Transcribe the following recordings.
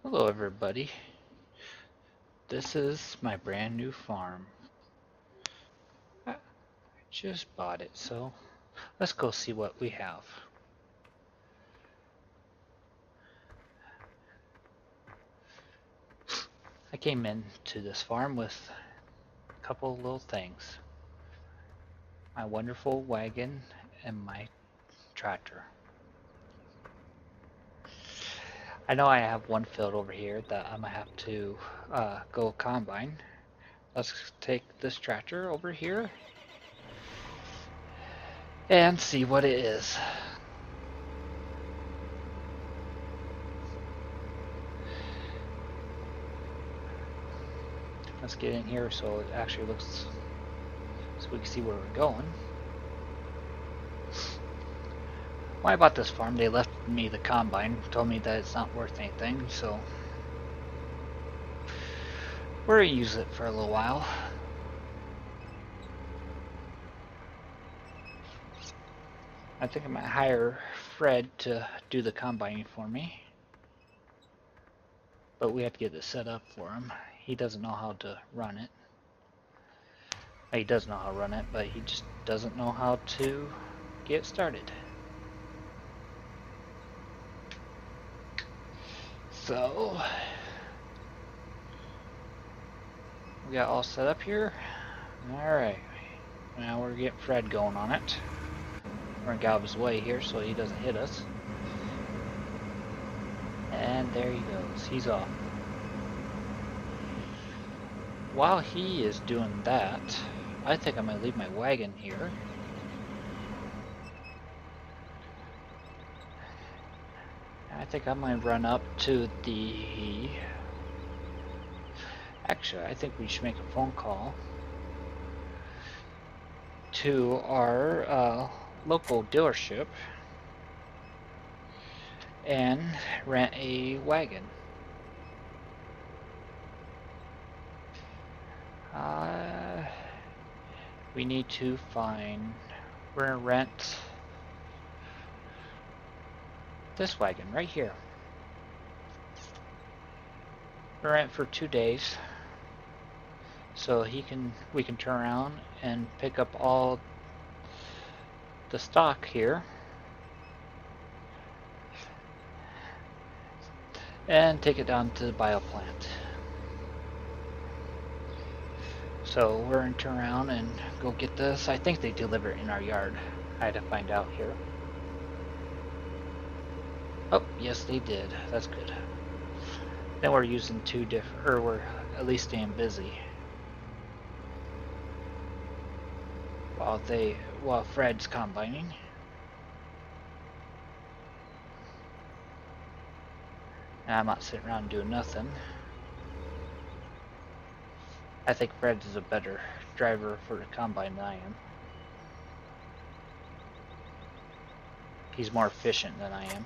Hello everybody, this is my brand new farm. I just bought it, so let's go see what we have. I came into this farm with a couple little things. My wonderful wagon and my tractor. I know I have one field over here that I'm gonna have to go combine. Let's take this tractor over here and see what it is. Let's get in here so it actually looks, so we can see where we're going. When I bought this farm, they left me the combine, told me that it's not worth anything, so we're gonna use it for a little while. I think I might hire Fred to do the combining for me, but we have to get it set up for him. He doesn't know how to run it. He does know how to run it, but he just doesn't know how to get started. So we got all set up here. Alright, now we're getting Fred going on it. We're gonna get out of his way here so he doesn't hit us. And there he goes, he's off. While he is doing that, I think I'm gonna leave my wagon here. I think I might run up to the... Actually, I think we should make a phone call to our local dealership and rent a wagon. We need to find... We're gonna rent this wagon right here. We're rent for 2 days, so we can turn around and pick up all the stock here and take it down to the bio plant. So we're gonna turn around and go get this. I think they deliver it in our yard. I had to find out here. Oh, yes they did. That's good. Then we're using two different, or we're at least staying busy while Fred's combining. And I'm not sitting around doing nothing. I think Fred is a better driver for the combine than I am. He's more efficient than I am.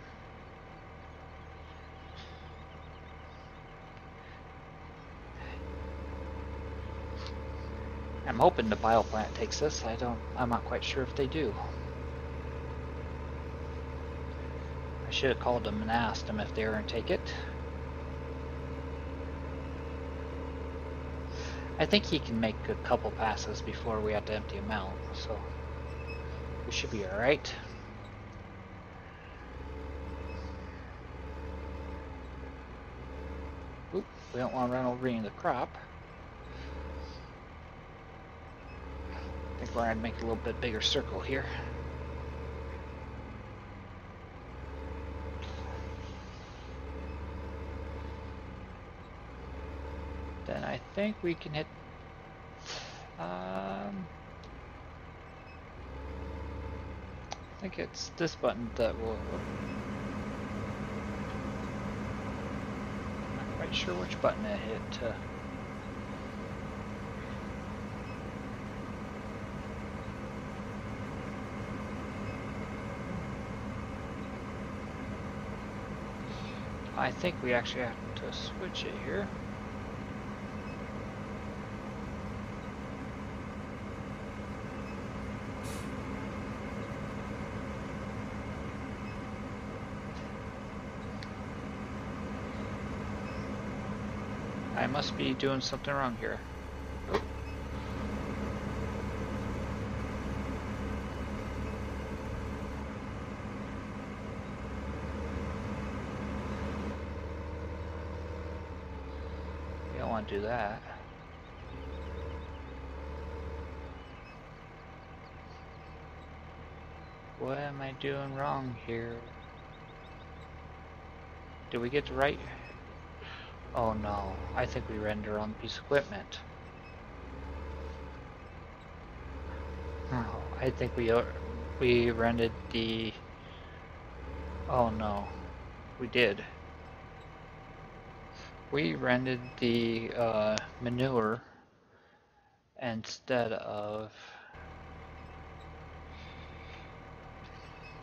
I'm hoping the bio plant takes this. I'm not quite sure if they do. I should have called them and asked them if they were going to take it. I think he can make a couple passes before we have to empty him out, so we should be alright. Oop, we don't want to run over any of the crop. I think we're going to make a little bit bigger circle here. Then I think we can hit I think it's this button that will... I'm not quite sure which button it hit. I think we actually have to switch it here. I must be doing something wrong here. Oh. You don't want to do that. What am I doing wrong here? Did we get the right? Oh no, I think we rented the wrong piece of equipment. Oh, I think we rented the... Oh no, we did. We rented the manure instead of...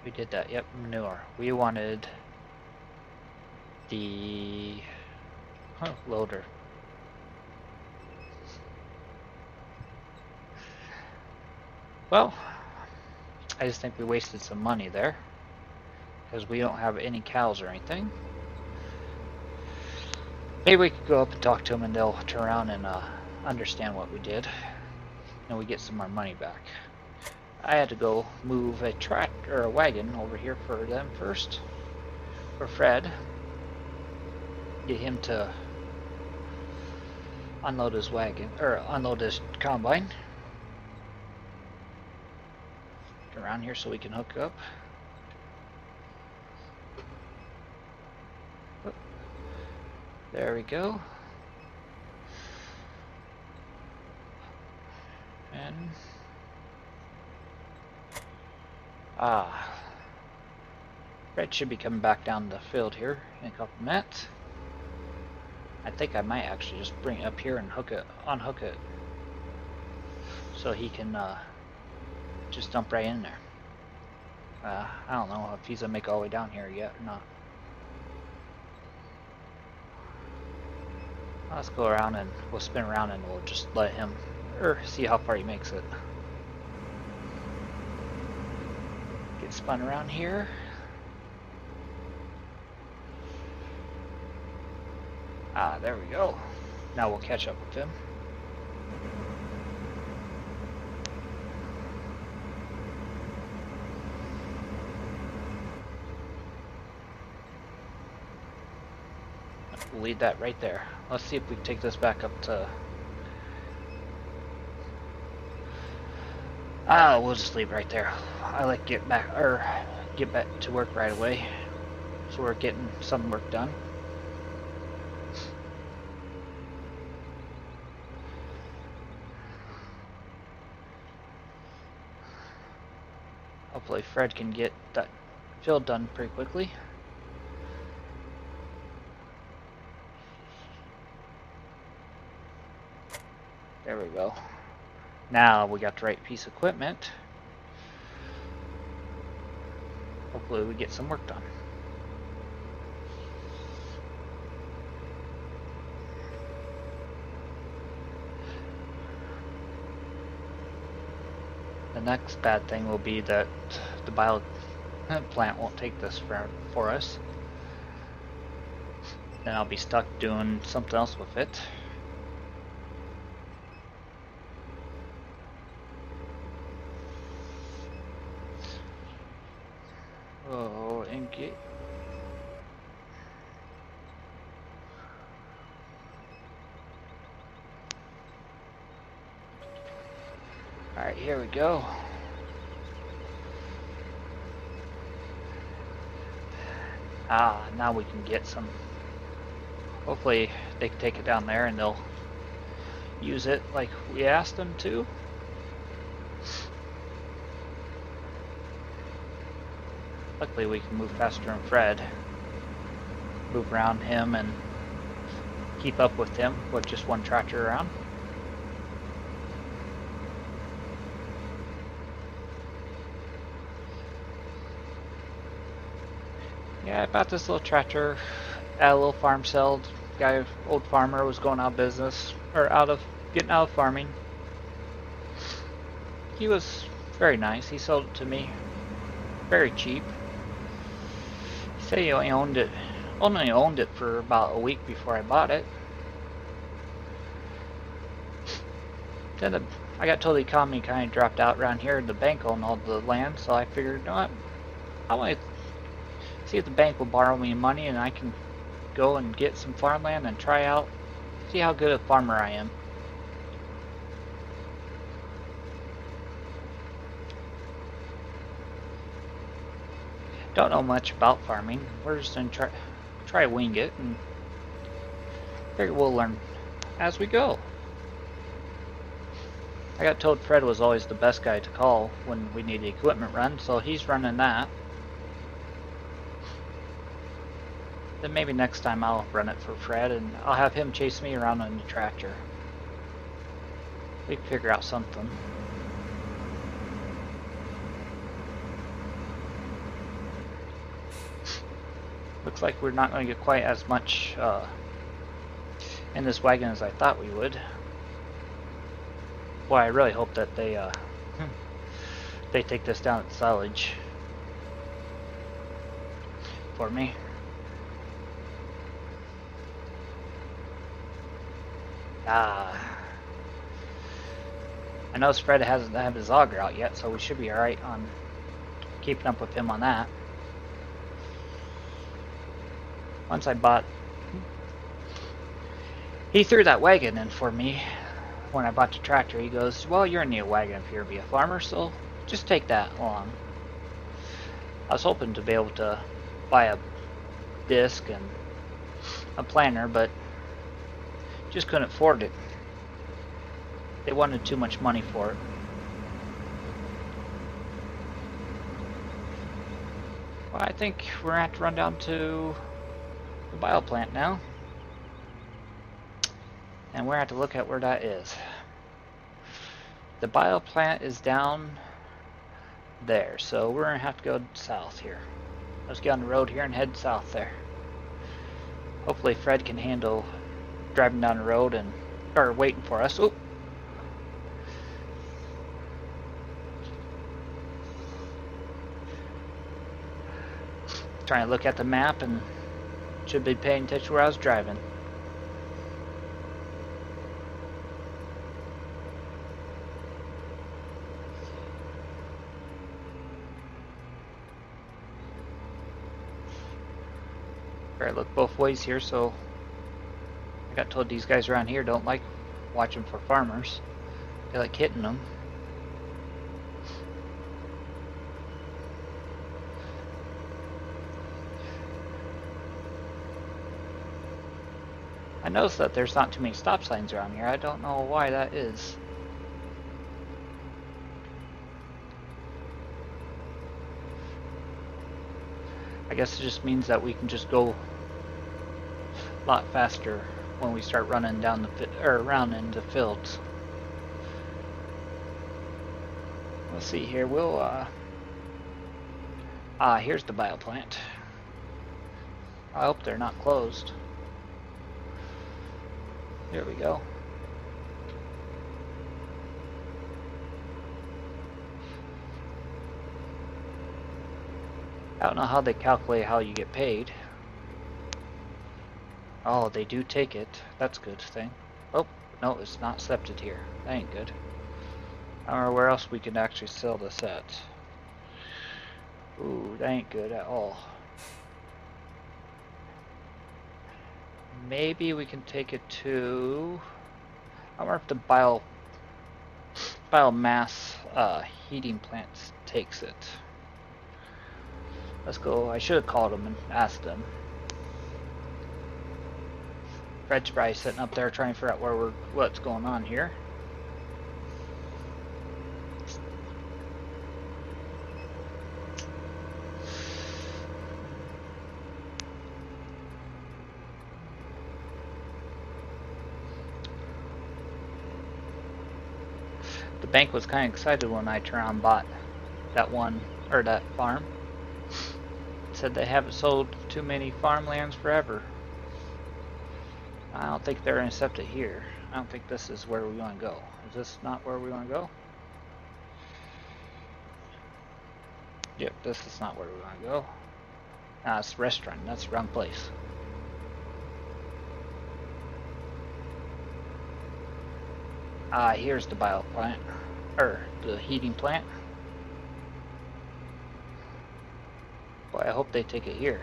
We did that, yep, manure. We wanted the loader. Well, I just think we wasted some money there because we don't have any cows or anything. Maybe we could go up and talk to them and they'll turn around and understand what we did and we get some more money back. I had to go move a tractor or a wagon over here for them first, for Fred. Get him to unload his wagon, or unload his combine. Get around here so we can hook up. There we go. And Fred should be coming back down the field here in a couple minutes. I think I might actually just bring it up here and unhook it, so he can just dump right in there. I don't know if he's gonna make all the way down here yet or not. Let's go around and we'll spin around and we'll just let him, or see how far he makes it. Get spun around here. There we go. Now we'll catch up with him. We'll leave that right there. Let's see if we can take this back up to... we'll just leave it right there. I like get back to work right away, so we're getting some work done. Hopefully Fred can get that field done pretty quickly. There we go. Now we got the right piece of equipment. Hopefully we get some work done. The next bad thing will be that the bio plant won't take this for us. Then I'll be stuck doing something else with it. Oh, and get... Alright, here we go. Now we can get some... Hopefully they can take it down there and they'll use it like we asked them to. Luckily we can move faster than Fred. Move around him and keep up with him with just one tractor around. Yeah, I bought this little tractor at a little farm sale. Guy, old farmer, was going out of business, or getting out of farming. He was very nice. He sold it to me very cheap. He said he only owned it for about a week before I bought it. Then I got told the economy kind of dropped out around here. The bank owned all the land, so I figured, you know what? I want to see if the bank will borrow me money and I can go and get some farmland and try out, see how good a farmer I am. Don't know much about farming. We're just gonna try wing it, and figure we'll learn as we go. I got told Fred was always the best guy to call when we need the equipment run, so he's running that. Then maybe next time I'll run it for Fred, and I'll have him chase me around on the tractor. We can figure out something. Looks like we're not going to get quite as much in this wagon as I thought we would. Boy, I really hope that they take this down at silage for me. I know Fred hasn't had his auger out yet, so we should be alright on keeping up with him on that. Once I bought... He threw that wagon in for me when I bought the tractor. He goes, well, you're gonna need a wagon if you're gonna be a farmer, so just take that along. I was hoping to be able to buy a disc and a planter, but just couldn't afford it. They wanted too much money for it. Well, I think we're gonna have to run down to the bio plant now, and we're gonna have to look at where that is. The bio plant is down there, so we're gonna have to go south here. Let's get on the road here and head south there. Hopefully Fred can handle driving down the road and or waiting for us. Oop. Trying to look at the map and should be paying attention where I was driving. Better look both ways here, so I got told these guys around here don't like watching for farmers. They like hitting them. I noticed that there's not too many stop signs around here. I don't know why that is. I guess it just means that we can just go a lot faster when we start running down the around into fields. Let's see here. We'll here's the bio plant. I hope they're not closed. There we go. I don't know how they calculate how you get paid. Oh, they do take it. That's a good thing. Oh, no, it's not accepted here. That ain't good. I don't know where else we can actually sell this at. Ooh, that ain't good at all. Maybe we can take it to... I wonder if the biomass heating plant takes it. Let's go. I should have called them and asked them. Fred's probably sitting up there trying to figure out what's going on here. The bank was kind of excited when I turned around and bought that farm. Said they haven't sold too many farmlands forever. I don't think they're going to accept it here. I don't think this is where we want to go. Is this not where we want to go? Yep, this is not where we want to go. Ah, it's a restaurant. That's the wrong place. Here's the bio plant, or the heating plant. Boy, I hope they take it here,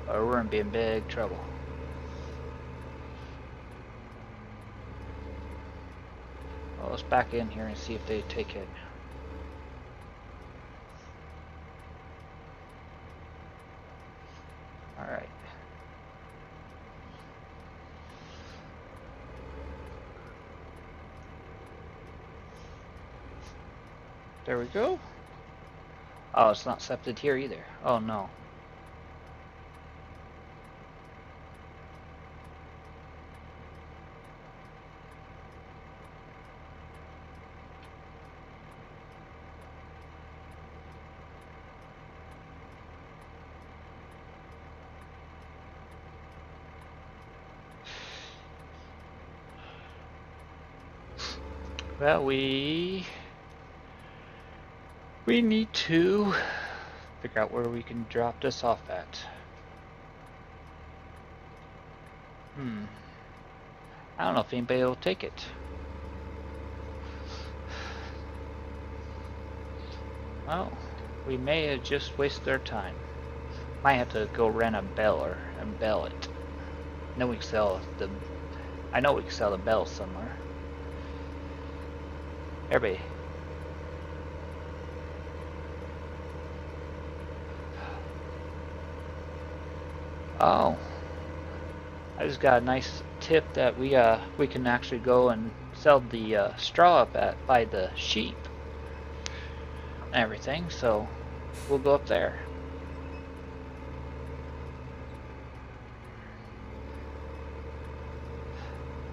or we're gonna be in big trouble. Well, let's back in here and see if they take it. Alright. There we go. Oh, it's not septed here either. Oh no. Well, we need to figure out where we can drop this off at. I don't know if anybody will take it. Well, we may have just wasted our time. Might have to go rent a baler and bell it. Then we can sell the... I know we can sell the bell somewhere. Everybody. Oh. I just got a nice tip that we can actually go and sell the straw up by the sheep and everything, so we'll go up there.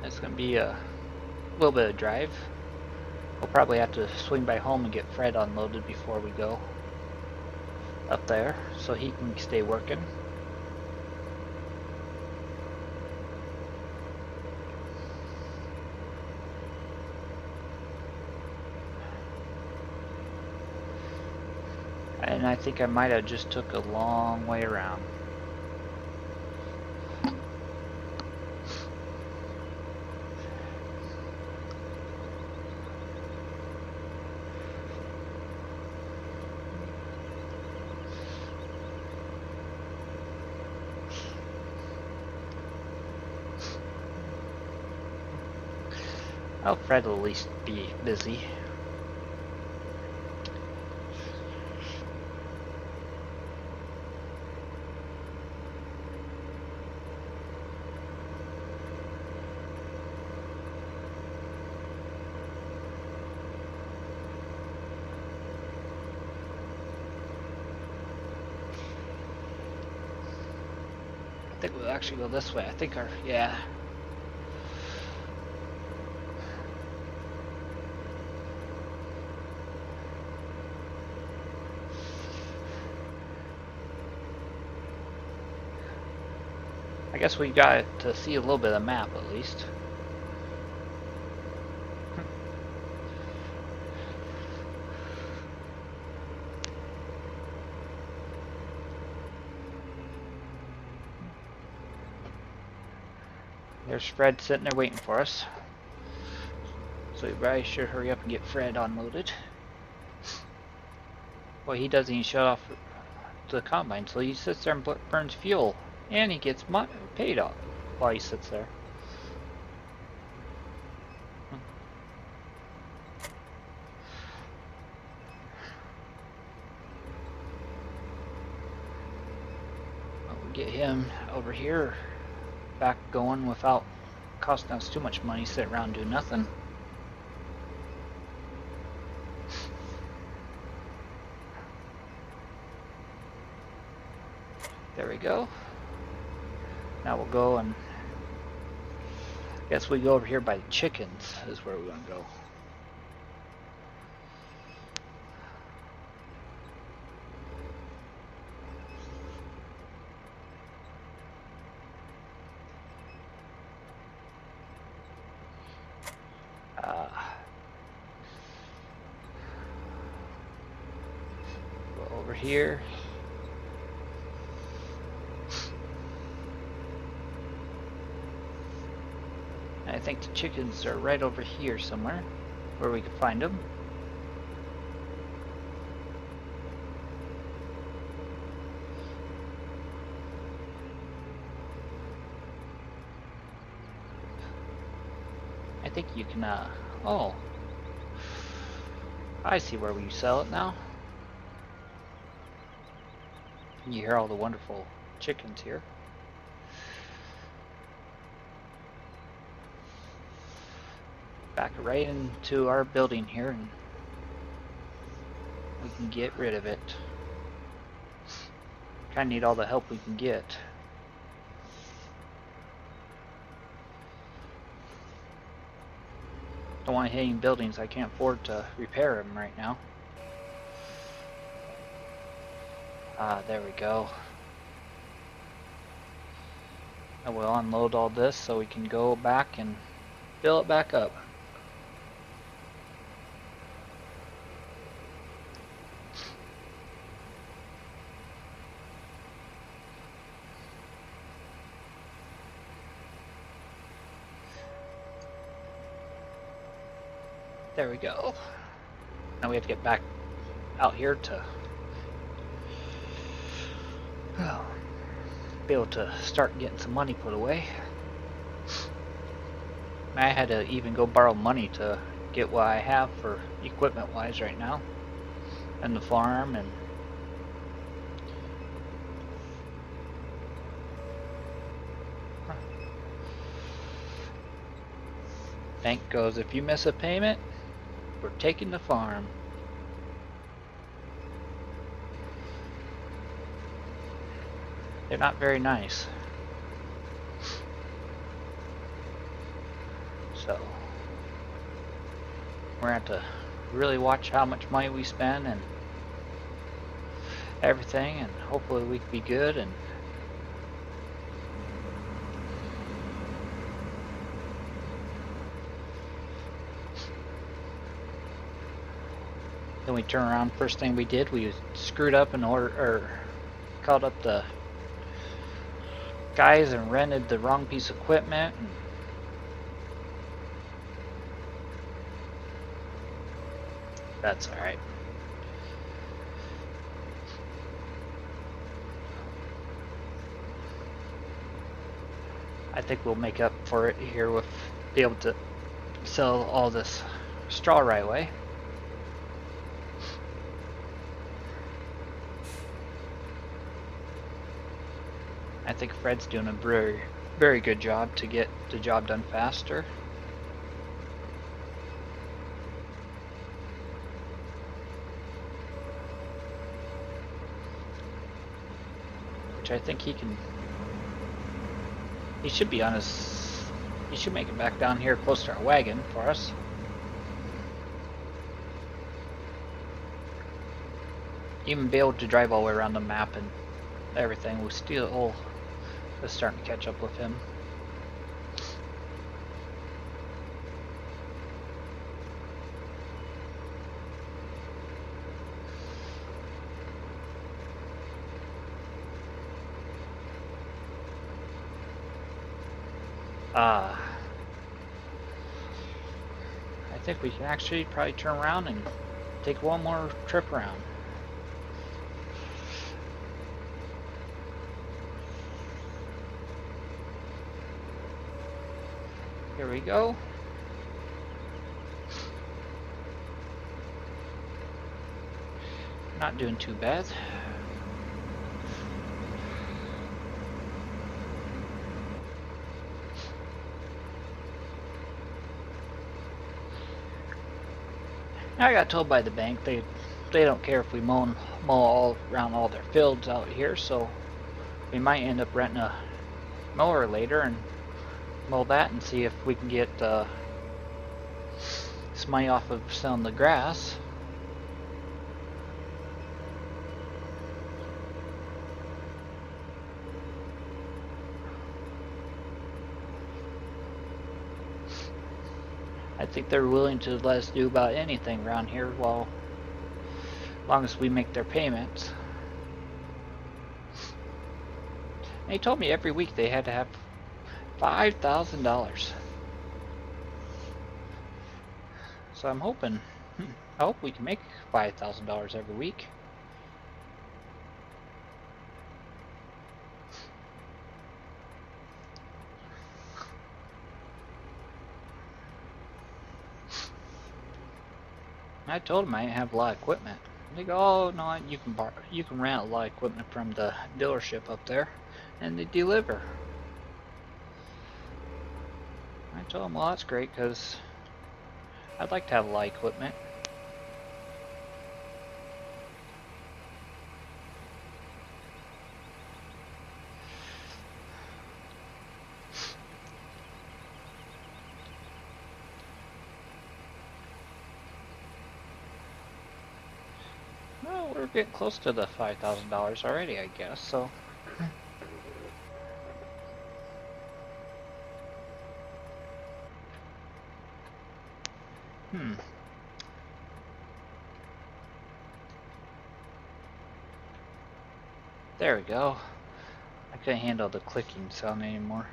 It's gonna be a little bit of drive. We'll probably have to swing by home and get Fred unloaded before we go up there, so he can stay working. And I think I might have just took a long way around. Oh, Fred will at least be busy. I think we'll actually go this way. I think our, yeah. I guess we got to see a little bit of the map at least. There's Fred sitting there waiting for us. So we probably should hurry up and get Fred unloaded. Well, he doesn't even shut off the combine, so he sits there and burns fuel. And he gets paid off while he sits there. We'll get him over here back going without costing us too much money, sit around doing nothing. There we go. Now we'll go and I guess we go over here by the chickens is where we're gonna go. Go over here. think the chickens are right over here somewhere, where we can find them. I think you can, oh. I see where we sell it now. You hear all the wonderful chickens here. Back right into our building here and we can get rid of it. Kinda need all the help we can get. Don't want hanging buildings. I can't afford to repair them right now. There we go. I will unload all this so we can go back and fill it back up. There we go. Now we have to get back out here to be able to start getting some money put away. I had to even go borrow money to get what I have for equipment wise right now and the farm. And bank goes, if you miss a payment, we're taking the farm. They're not very nice. So we're going to have to really watch how much money we spend and everything, and hopefully we can be good. And then we turn around, first thing we did, we screwed up and called up the guys and rented the wrong piece of equipment. And that's alright. I think we'll make up for it here with be able to sell all this straw right away. I think Fred's doing a very, very good job to get the job done faster. Which I think he should be on he should make it back down here close to our wagon for us. Even be able to drive all the way around the map and everything. We still is starting to catch up with him. I think we can actually probably turn around and take one more trip around. Here we go. Not doing too bad. I got told by the bank they don't care if we mow all around all their fields out here, so we might end up renting a mower later and mow that and see if we can get some money off of selling the grass. I think they're willing to let us do about anything around here, well, as long as we make their payments. They told me every week they had to have $5,000. So I'm hoping, I hope we can make $5,000 every week. I told them I didn't have a lot of equipment. They go, oh no, you can rent a lot of equipment from the dealership up there, and they deliver. I told them, well, that's great, because I'd like to have a lot of equipment. Well, we're getting close to the $5,000 already, I guess, so. There we go. I couldn't handle the clicking sound anymore.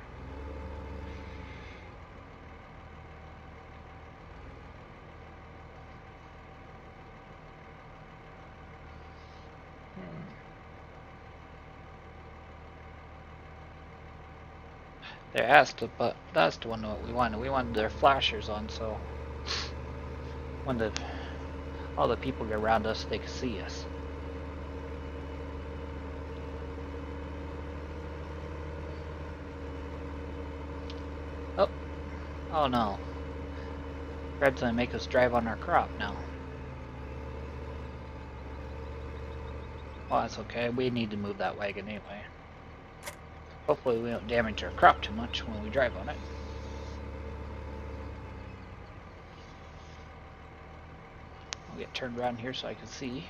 They asked, but that's the one what we wanted. We wanted their flashers on, so when all the people get around us, they can see us. Oh, oh no! Fred's gonna make us drive on our crop now. Well, that's okay. We need to move that wagon anyway. Hopefully we don't damage our crop too much when we drive on it. I'll get turned around here so I can see.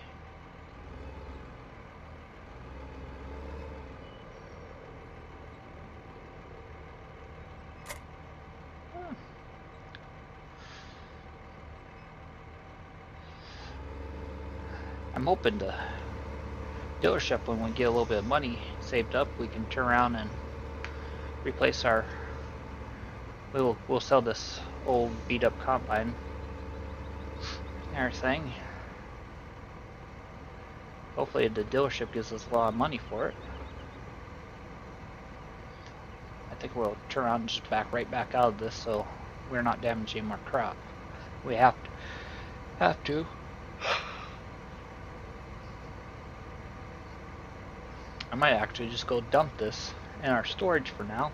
I'm hoping the dealership, when we get a little bit of money saved up, we can turn around and replace our. We'll sell this old beat up combine and everything. Hopefully the dealership gives us a lot of money for it. I think we'll turn around and just back right back out of this, so we're not damaging our crop. We have to. I might actually just go dump this in our storage for now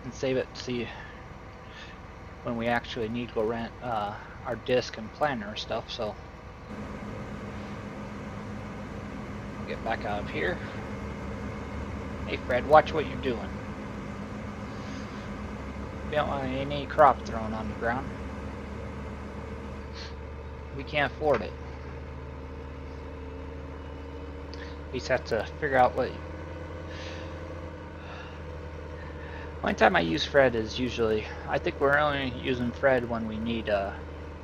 and save it to see when we actually need to go rent our disc and planner stuff. So we'll get back out of here. Hey Fred, watch what you're doing. We don't want any crop thrown on the ground. We can't afford it. We just have to figure out what. Only time I use Fred is usually, I think we're only using Fred when we need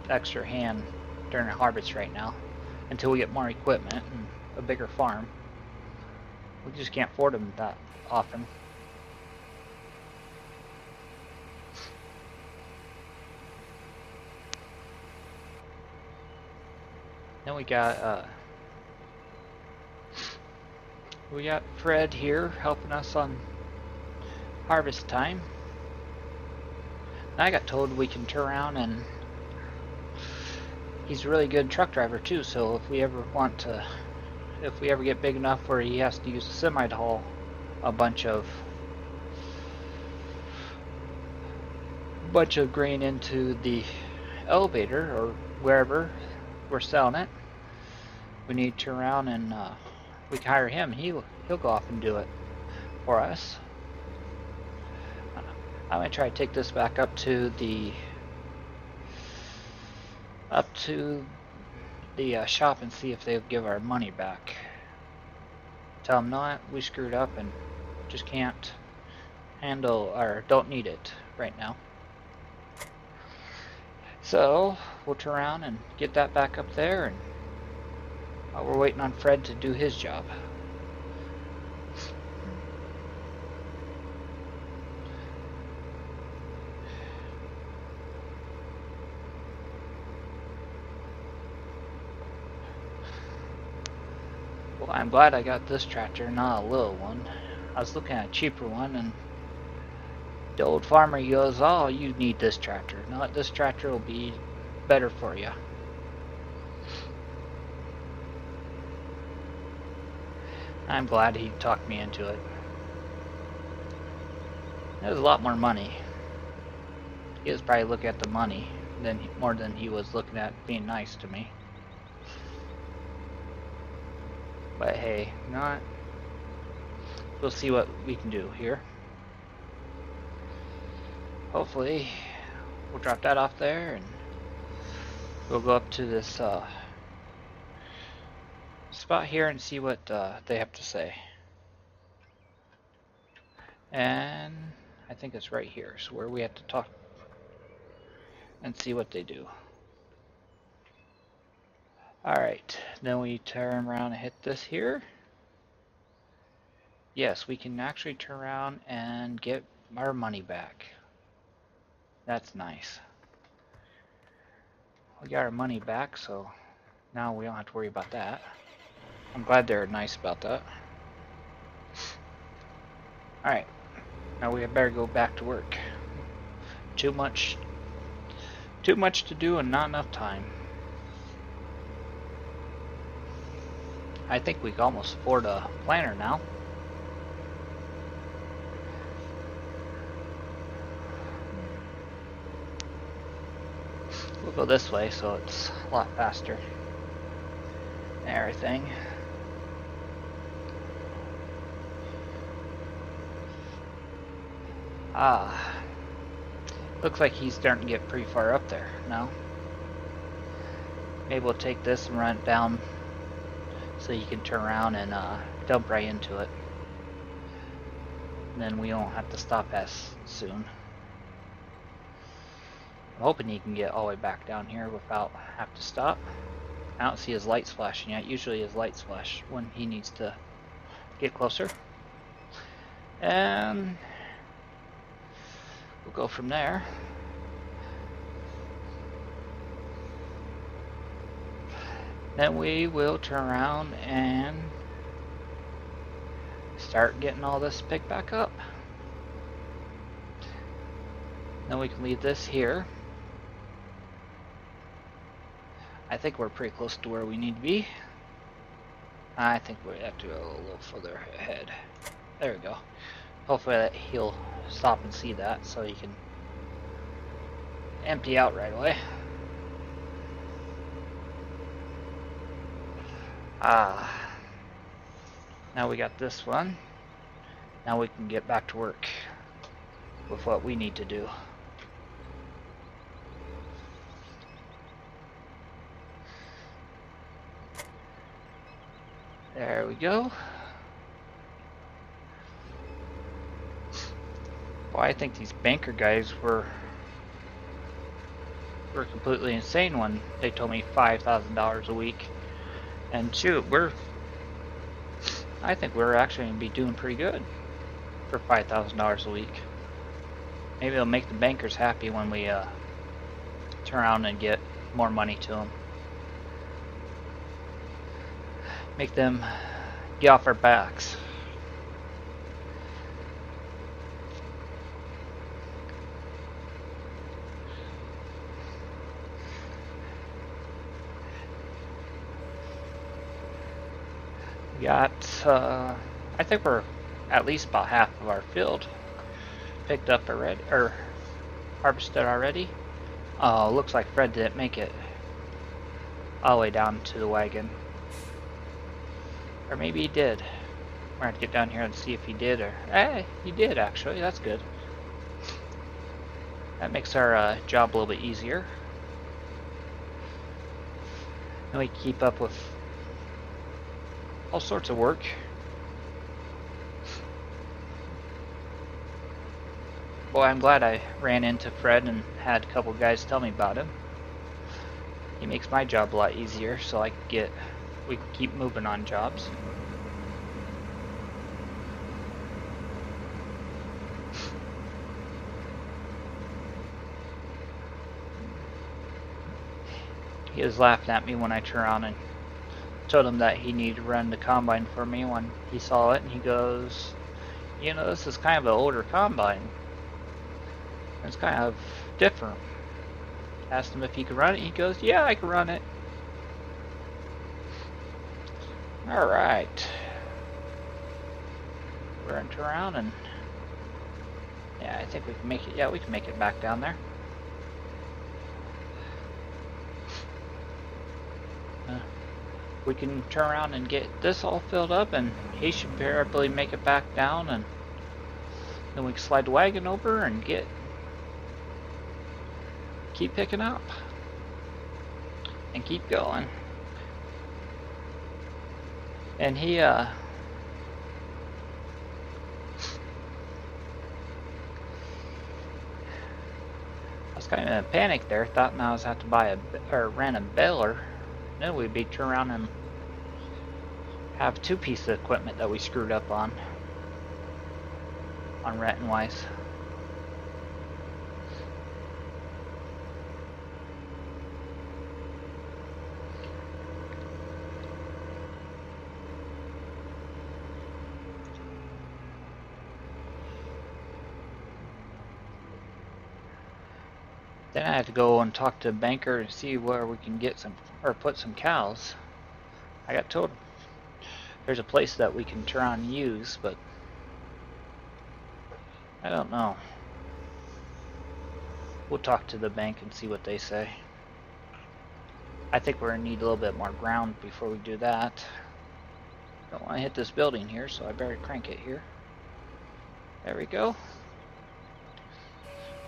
extra hand during a harvest right now, until we get more equipment and a bigger farm. We just can't afford them that often. Then we got Fred here helping us on harvest time. And I got told we can turn around, and he's a really good truck driver too, so if we ever get big enough where he has to use a semi to haul a bunch of grain into the elevator or wherever we're selling it, we need to turn around and we can hire him. He'll go off and do it for us. I'm gonna try to take this back up to the shop and see if they'll give our money back. Tell them not, we screwed up and just can't handle or don't need it right now. So we'll turn around and get that back up there, and while we're waiting on Fred to do his job. Well, I'm glad I got this tractor, not a little one. I was looking at a cheaper one, and the old farmer goes, "Oh, you need this tractor. No, this tractor will be better for you." I'm glad he talked me into it. It was a lot more money. He was probably looking at the money more than he was looking at being nice to me. But hey, not. We'll see what we can do here. Hopefully, we'll drop that off there, and we'll go up to this spot here and see what they have to say. And I think it's right here, so where we have to talk and see what they do. Alright, then we turn around and hit this here. Yes, we can actually turn around and get our money back. That's nice. We got our money back, so now we don't have to worry about that. I'm glad they're nice about that. Alright, now we better go back to work. Too much to do and not enough time. I think we can almost afford a planter now. We'll go this way so it's a lot faster and everything. Looks like he's starting to get pretty far up there now. Maybe we'll take this and run it down so you can turn around and dump right into it. And then we don't have to stop as soon. I'm hoping he can get all the way back down here without have to stop. I don't see his lights flashing yet. Usually his lights flash when he needs to get closer. And we'll go from there. Then we will turn around and start getting all this picked back up. Then we can leave this here. I think we're pretty close to where we need to be. I think we have to go a little further ahead. There we go. Hopefully that he'll stop and see that so he can empty out right away. Now we got this one. Now we can get back to work with what we need to do. There we go. Well, I think these banker guys were completely insane when they told me $5,000 a week. And shoot, I think we're actually going to be doing pretty good for $5,000 a week. Maybe it'll make the bankers happy when we turn around and get more money to them. Make them get off our backs. We got, I think we're at least about half of our field picked up already, or harvested already. Looks like Fred didn't make it all the way down to the wagon. Or maybe he did. We're going to get down here and see if he did, or... Hey, he did actually, that's good. That makes our job a little bit easier. And we keep up with all sorts of work. Boy, I'm glad I ran into Fred and had a couple guys tell me about him. He makes my job a lot easier, so we can keep moving on jobs. He was laughing at me when I turned around and told him that he needed to run the combine for me when he saw it, and he goes, you know, this is kind of an older combine. It's kind of different. Asked him if he could run it. He goes, yeah, I can run it. Alright. We're going to turn around and... yeah, I think we can make it. Yeah, we can make it back down there. We can turn around and get this all filled up, and he should probably make it back down, and then we can slide the wagon over and keep picking up and keep going. And he I was kind of in a panic there, thought now I was have to buy or rent a baler. Then we'd be turn around and have two pieces of equipment that we screwed up on renting wise. Then I had to go and talk to the banker and see where we can get some, or put some cows. I got told there's a place that we can turn on and use, but I don't know. We'll talk to the bank and see what they say. I think we're going to need a little bit more ground before we do that. Don't want to hit this building here, so I better crank it here. There we go.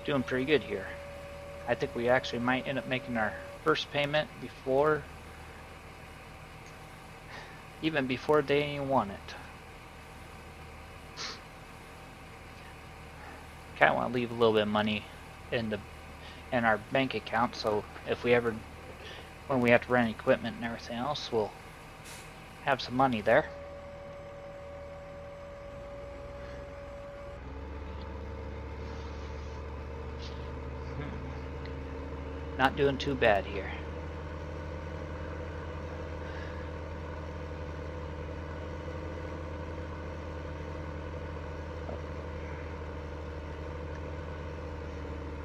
Doing pretty good here. I think we actually might end up making our first payment even before they want it. Kind of want to leave a little bit of money in our bank account, so if we ever, when we have to rent equipment and everything else, we'll have some money there. Not doing too bad here.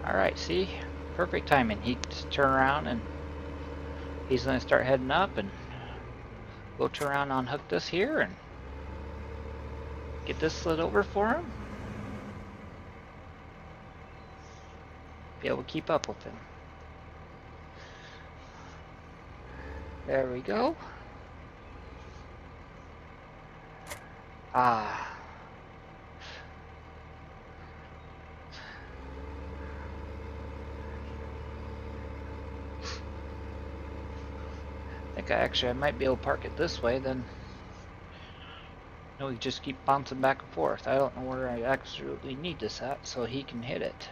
Alright, see? Perfect timing. He just turn around and he's going to start heading up, and we'll turn around and unhook this here and get this slid over for him. Be able to keep up with him. There we go. Ah. I think I might be able to park it this way, then we just keep bouncing back and forth. I don't know where I absolutely need this at, so he can hit it.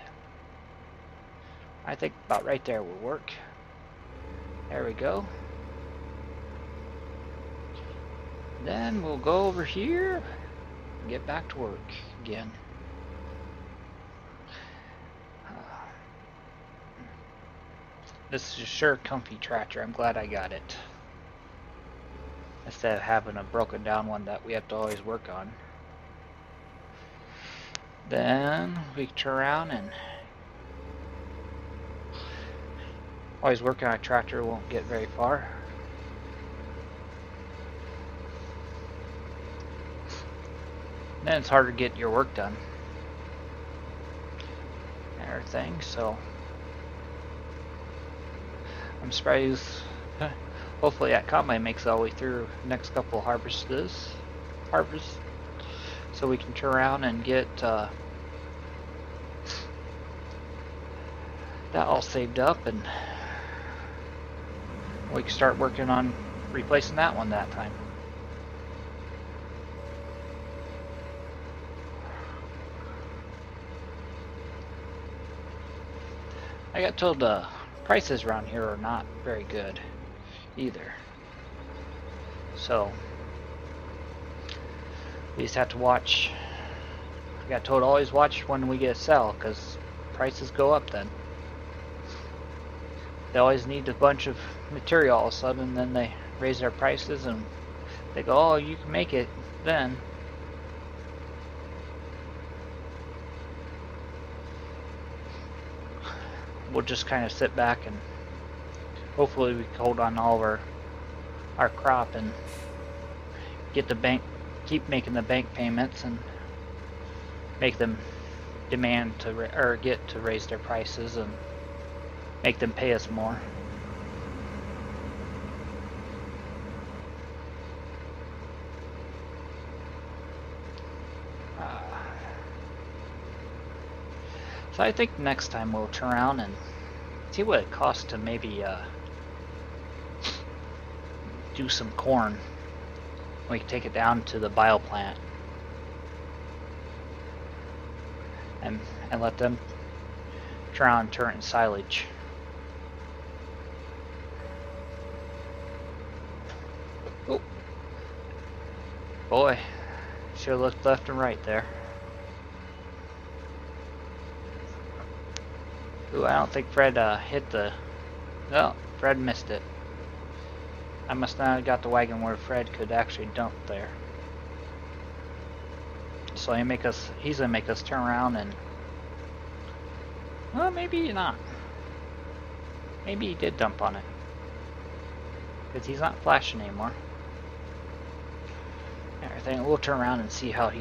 I think about right there will work. There we go. Then we'll go over here and get back to work again. This is a sure comfy tractor. I'm glad I got it, instead of having a broken down one that we have to always work on. Then we turn around, and always working on a tractor won't get very far. Then it's harder to get your work done and everything, so I'm surprised. Hopefully that combine makes it all the way through the next couple of harvests, so we can turn around and get that all saved up, and we can start working on replacing that one that time. I got told prices around here are not very good either, so we just have to watch. I got told always watch when we get a sell, because prices go up then. They always need a bunch of material all of a sudden, and then they raise our prices, and they go, oh, you can make it then. We'll just kind of sit back and hopefully we can hold on all of our crop and get the bank, keep making the bank payments and make them demand to or get to raise their prices and make them pay us more. So I think next time we'll turn around and see what it costs to maybe do some corn. We can take it down to the bio plant and let them turn around and turn it in silage. Oh, boy, should have looked left and right there. Ooh, I don't think Fred hit the... No, Fred missed it. I must not have got the wagon where Fred could actually dump there. So he's gonna make us turn around and... Well, maybe not. Maybe he did dump on it. Because he's not flashing anymore. Everything, we'll turn around and see how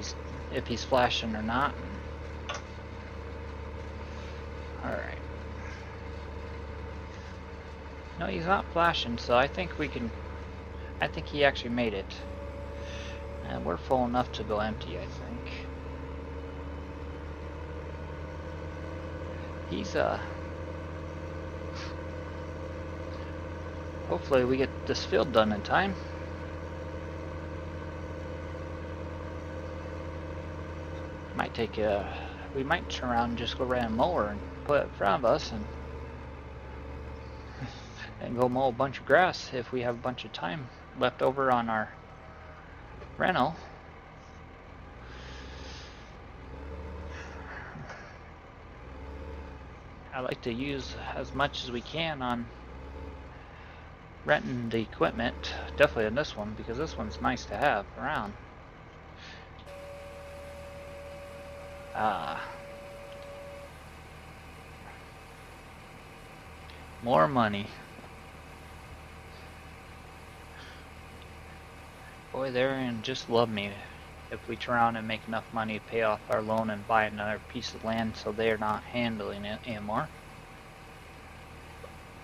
if he's flashing or not. Alright. No, he's not flashing, so I think we can... I think he actually made it. And we're full enough to go empty, I think. He's, hopefully we get this field done in time. Might take we might turn around and just go run a mower and put it in front of us and go mow a bunch of grass if we have a bunch of time left over on our rental. I like to use as much as we can on renting the equipment, definitely on this one, because this one's nice to have around. More money. Boy, they're just love me if we turn around and make enough money to pay off our loan and buy another piece of land so they're not handling it anymore.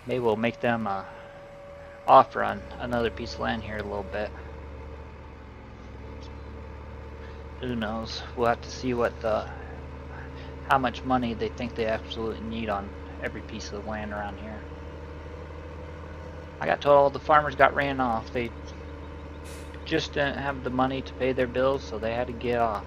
Maybe we'll make them offer on another piece of land here a little bit. Who knows? We'll have to see what how much money they think they absolutely need on every piece of land around here. I got told all the farmers got ran off. They just didn't have the money to pay their bills, so they had to get off.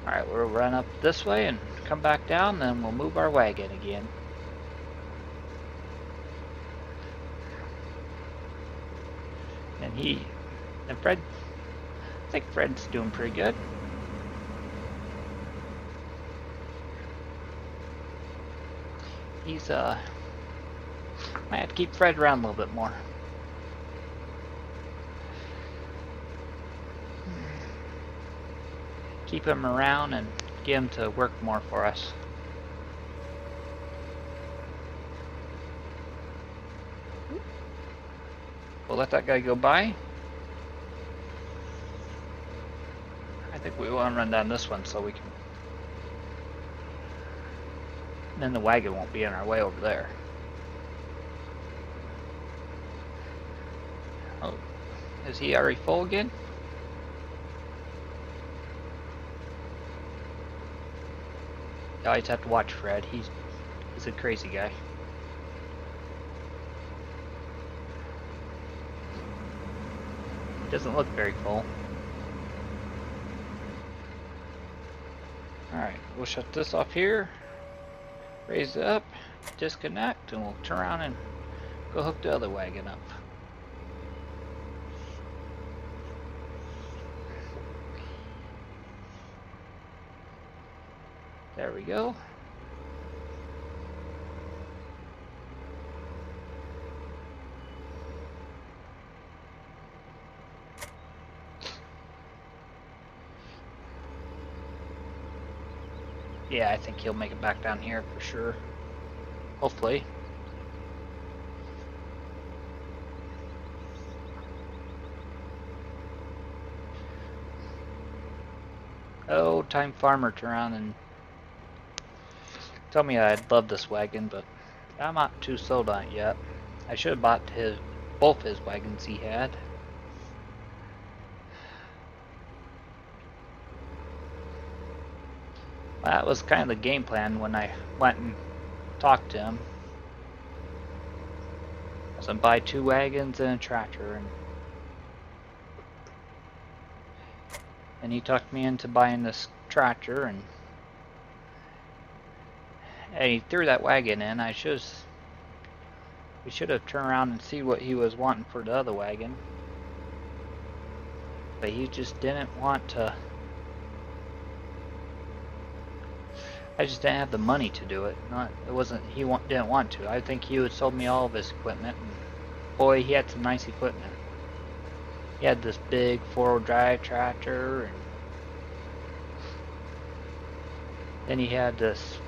Alright, we'll run up this way and come back down, then we'll move our wagon again. And Fred, I think Fred's doing pretty good. He's might have to keep Fred around a little bit more. Keep him around and get him to work more for us. We'll let that guy go by. I think we want to run down this one so we can... Then the wagon won't be in our way over there. Oh, is he already full again? You always have to watch Fred. He's a crazy guy. He doesn't look very full. Alright, we'll shut this off here. Raise it up, disconnect, and we'll turn around and go hook the other wagon up. There we go. Yeah, I think he'll make it back down here for sure. Hopefully. Oh, Time Farmer turn around and tell me I'd love this wagon, but I'm not too sold on it yet. I should have bought both his wagons he had. Well, that was kind of the game plan when I went and talked to him. I was gonna buy 2 wagons and a tractor, and he talked me into buying this tractor, and he threw that wagon in. We should have turned around and see what he was wanting for the other wagon, but he just didn't want to. I just didn't have the money to do it. It wasn't he didn't want to. I think he would sold me all of his equipment, and boy, he had some nice equipment. He had this big 4-wheel drive tractor, and then he had this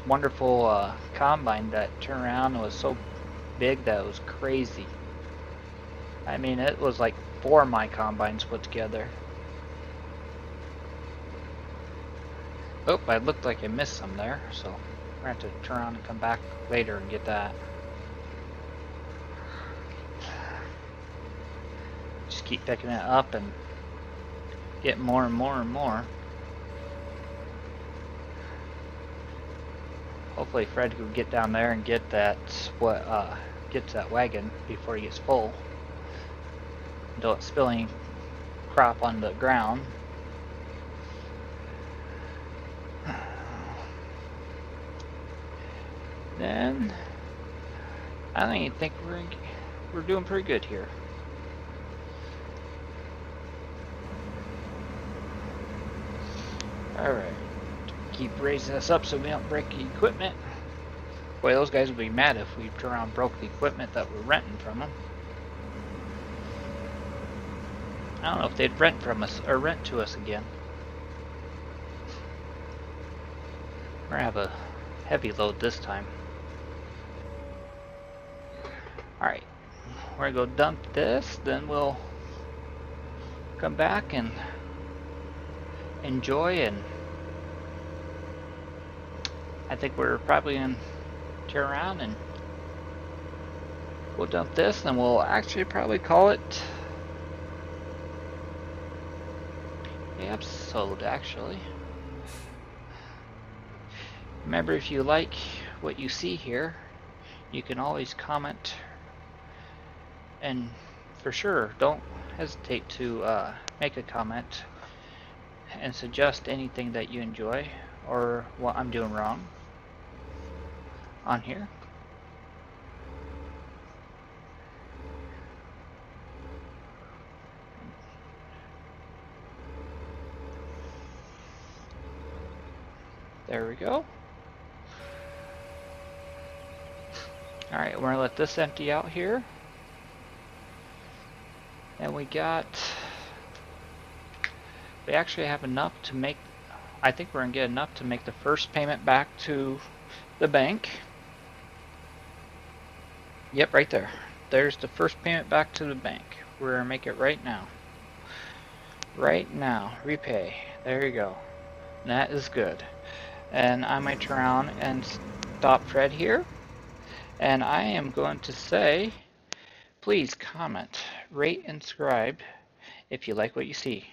wonderful combine that turned around and was so big that it was crazy. I mean, it was like 4 of my combines put together. Oh, I looked like I missed some there, so we're going to have to turn around and come back later and get that. Just keep picking it up and get more and more and more. Hopefully Fred can get down there and get that gets that wagon before he gets full. Don't spill any crop on the ground. Then I don't even think we're doing pretty good here. Alright. Keep raising us up so we don't break the equipment. Boy, those guys would be mad if we turn around and broke the equipment that we're renting from them. I don't know if they'd rent from us or rent to us again. We're gonna have a heavy load this time. Alright, we're gonna go dump this, then we'll come back and enjoy, and I think we're probably gonna turn around and we'll dump this, and we'll actually probably call it the episode, actually. Remember, if you like what you see here, you can always comment, and for sure, don't hesitate to make a comment and suggest anything that you enjoy or what I'm doing wrong on here. There we go. Alright, we're going to let this empty out here. And we actually have enough to make, I think we're going to get enough to make the first payment back to the bank. Yep, right there. There's the first payment back to the bank. We're going to make it right now. Right now. Repay. There you go. That is good. And I might turn around and stop Fred here. And I am going to say, please comment, rate, and subscribe if you like what you see.